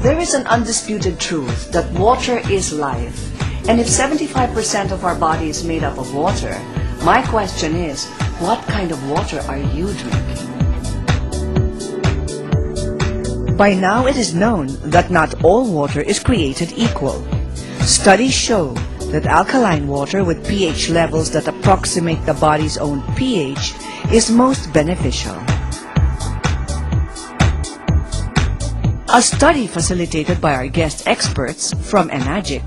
There is an undisputed truth that water is life. And if 75% of our body is made up of water, my question is, what kind of water are you drinking? By now it is known that not all water is created equal. Studies show that alkaline water with pH levels that approximate the body's own pH is most beneficial. A study facilitated by our guest experts from Enagic,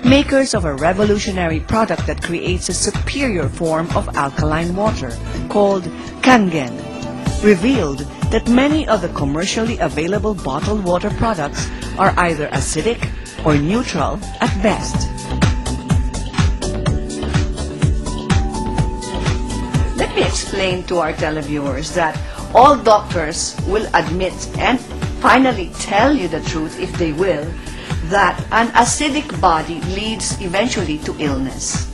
makers of a revolutionary product that creates a superior form of alkaline water called Kangen, revealed that many of the commercially available bottled water products are either acidic or neutral at best. Let me explain to our televiewers that all doctors will admit and finally tell you the truth, if they will, that an acidic body leads eventually to illness.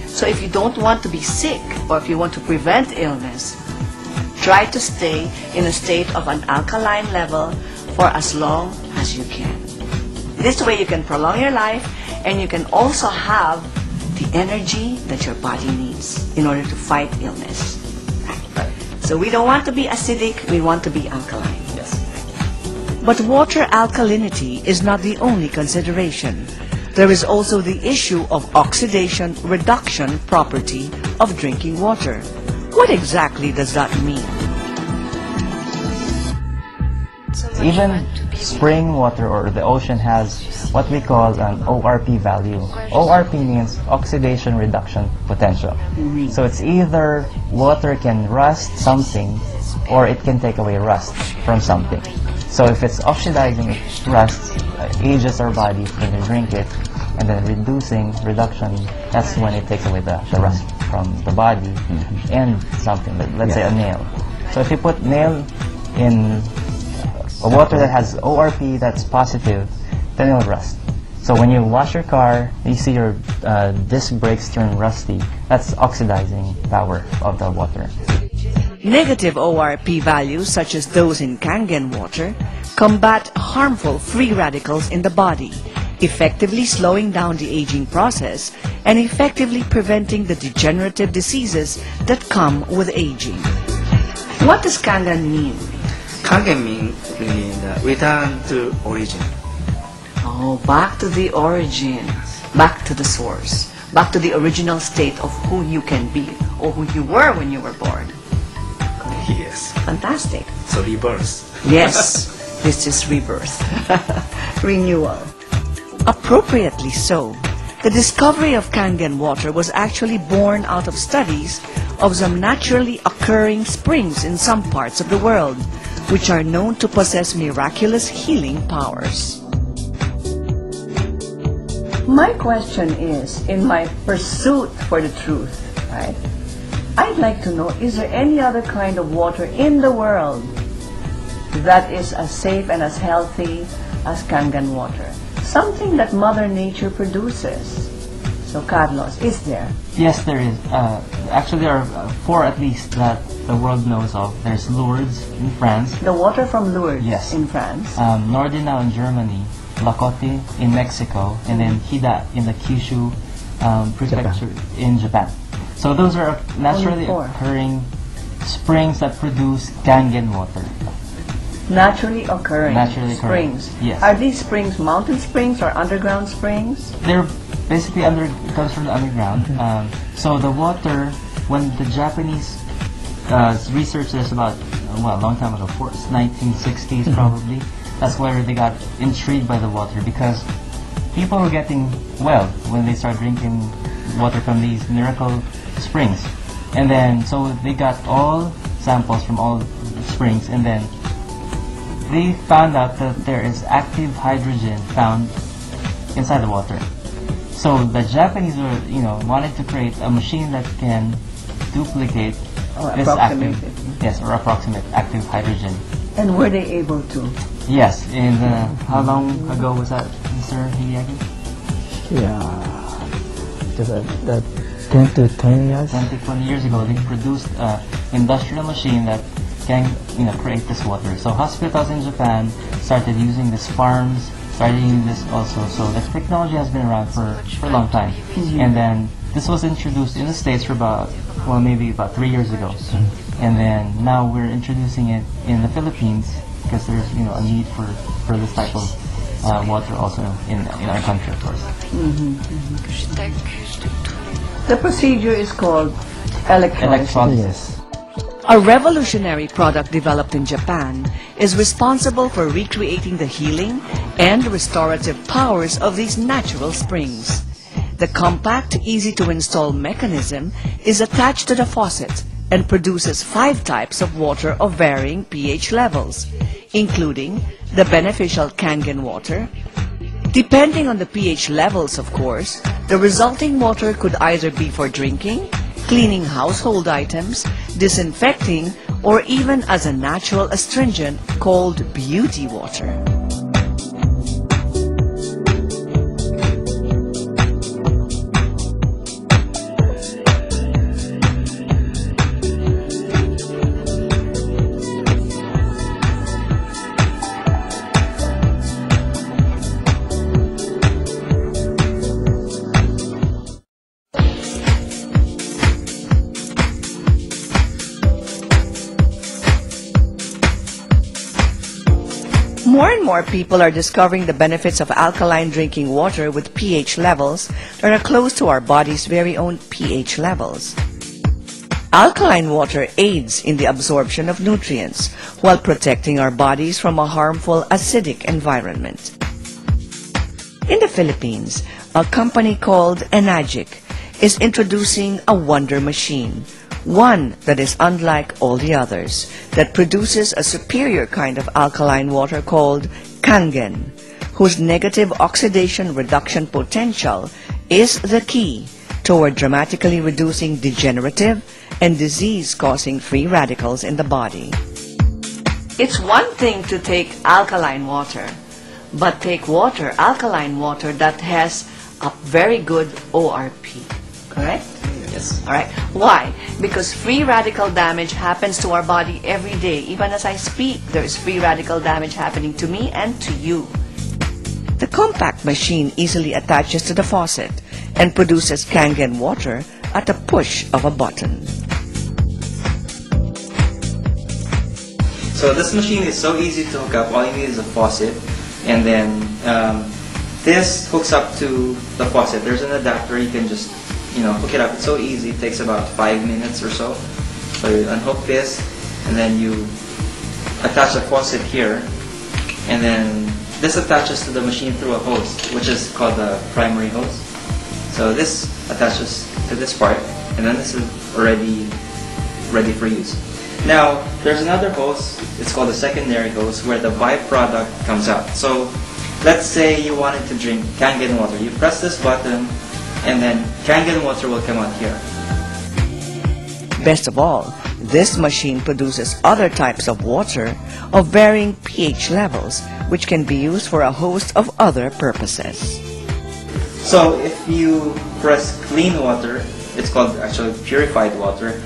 So if you don't want to be sick, or if you want to prevent illness, try to stay in a state of an alkaline level for as long as you can. This way you can prolong your life, and you can also have the energy that your body needs in order to fight illness. Right. So we don't want to be acidic, we want to be alkaline. Yes. But water alkalinity is not the only consideration. There is also the issue of oxidation reduction property of drinking water. What exactly does that mean? Even spring water or the ocean has what we call an ORP value. ORP means oxidation reduction potential. So it's either water can rust something or it can take away rust from something. So if it's oxidizing rust, ages our body when we drink it, and then reduction, that's when it takes away the rust from the body and something, let's say a nail. So if you put nail in a water that has ORP that's positive, then it'll rust. So when you wash your car, you see your disc brakes turn rusty. That's oxidizing power of the water. Negative ORP values, such as those in Kangen water, combat harmful free radicals in the body, effectively slowing down the aging process and effectively preventing the degenerative diseases that come with aging. What does Kangen mean? Kangen means return to origin. Oh, back to the origin, back to the source, back to the original state of who you can be or who you were when you were born. Yes. Fantastic. So rebirth. Yes, this is rebirth. Renewal. Appropriately so, the discovery of Kangen water was actually born out of studies of some naturally occurring springs in some parts of the world, which are known to possess miraculous healing powers. My question is, in my pursuit for the truth, right? I'd like to know, is there any other kind of water in the world that is as safe and as healthy as Kangen water? Something that Mother Nature produces. So Carlos, is there? Yes, there is. Actually, there are 4 at least that the world knows of. There's Lourdes in France. The water from Lourdes, yes, in France. Nordenau in Germany, Lakote in Mexico, and then Hida in the Kyushu prefecture in Japan. So those are naturally occurring springs that produce Kangen water. Naturally occurring springs. Yes. Are these springs mountain springs or underground springs? They're basically comes from the underground. So the water, when the Japanese researched this about a long time ago, 1960s probably. That's where they got intrigued by the water, because people were getting well when they started drinking water from these miracle springs. And then so they got all samples from all springs, and then they found out that there is active hydrogen found inside the water. So the Japanese were, wanted to create a machine that can duplicate this approximate active hydrogen. And were they able to? Yes. And how long ago was that, Mr. Hideaki? Yeah, just 10 to 20 years. 10 to 20 years ago, they produced an industrial machine that can create this water. So hospitals in Japan started using these farms starting this also. So the technology has been around for a long time. And then this was introduced in the States for maybe about 3 years ago. And then now we're introducing it in the Philippines because there's a need for this type of water also in our country, of course. The procedure is called electrolysis. Yes. A revolutionary product developed in Japan is responsible for recreating the healing and restorative powers of these natural springs. The compact, easy-to-install mechanism is attached to the faucet and produces 5 types of water of varying pH levels, including the beneficial Kangen water. Depending on the pH levels, of course, the resulting water could either be for drinking, cleaning household items, disinfecting, or even as a natural astringent called beauty water. More and more people are discovering the benefits of alkaline drinking water with pH levels that are close to our body's very own pH levels. Alkaline water aids in the absorption of nutrients while protecting our bodies from a harmful acidic environment. In the Philippines, a company called Enagic is introducing a wonder machine, one that is unlike all the others, that produces a superior kind of alkaline water called Kangen, whose negative oxidation reduction potential is the key toward dramatically reducing degenerative and disease-causing free radicals in the body. It's one thing to take alkaline water, but take alkaline water that has a very good ORP, correct? Yes. All right. Why? Because free radical damage happens to our body every day. Even as I speak, there is free radical damage happening to me and to you. The compact machine easily attaches to the faucet and produces Kangen water at the push of a button. So this machine is so easy to hook up. All you need is a faucet, and then this hooks up to the faucet. There's an adapter. You can just hook it up. It's so easy. It takes about 5 minutes or so. So you unhook this, and then you attach the faucet here, and then this attaches to the machine through a hose, which is called the primary hose. So this attaches to this part, and then this is already ready for use. Now, there's another hose, it's called the secondary hose, where the byproduct comes out. So, let's say you wanted to drink Kangen water. You press this button, and then Kangen water will come out here. Best of all, this machine produces other types of water of varying pH levels, which can be used for a host of other purposes. So, if you press clean water, it's called actually purified water,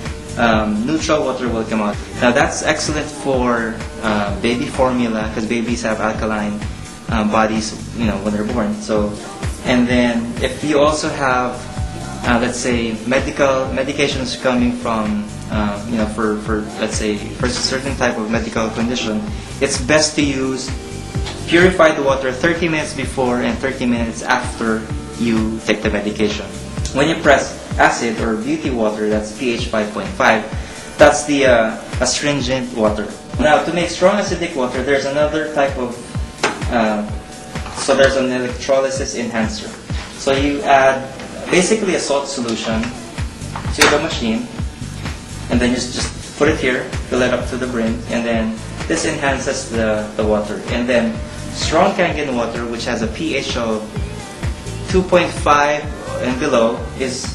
neutral water will come out. Now that's excellent for baby formula, because babies have alkaline bodies, when they're born. So, and then if you also have, let's say, medications coming from, for let's say for a certain type of medical condition, it's best to use purified water 30 minutes before and 30 minutes after you take the medication. When you press acid or beauty water, that's pH 5.5, that's the astringent water. Now, to make strong acidic water, there's another type of, so there's an electrolysis enhancer. So you add basically a salt solution to the machine, and then you just put it here, fill it up to the brim, and then this enhances the water. And then strong Kangen water, which has a pH of 2.5 and below, is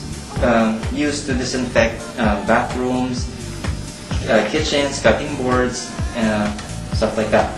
used to disinfect bathrooms, kitchens, cutting boards, stuff like that.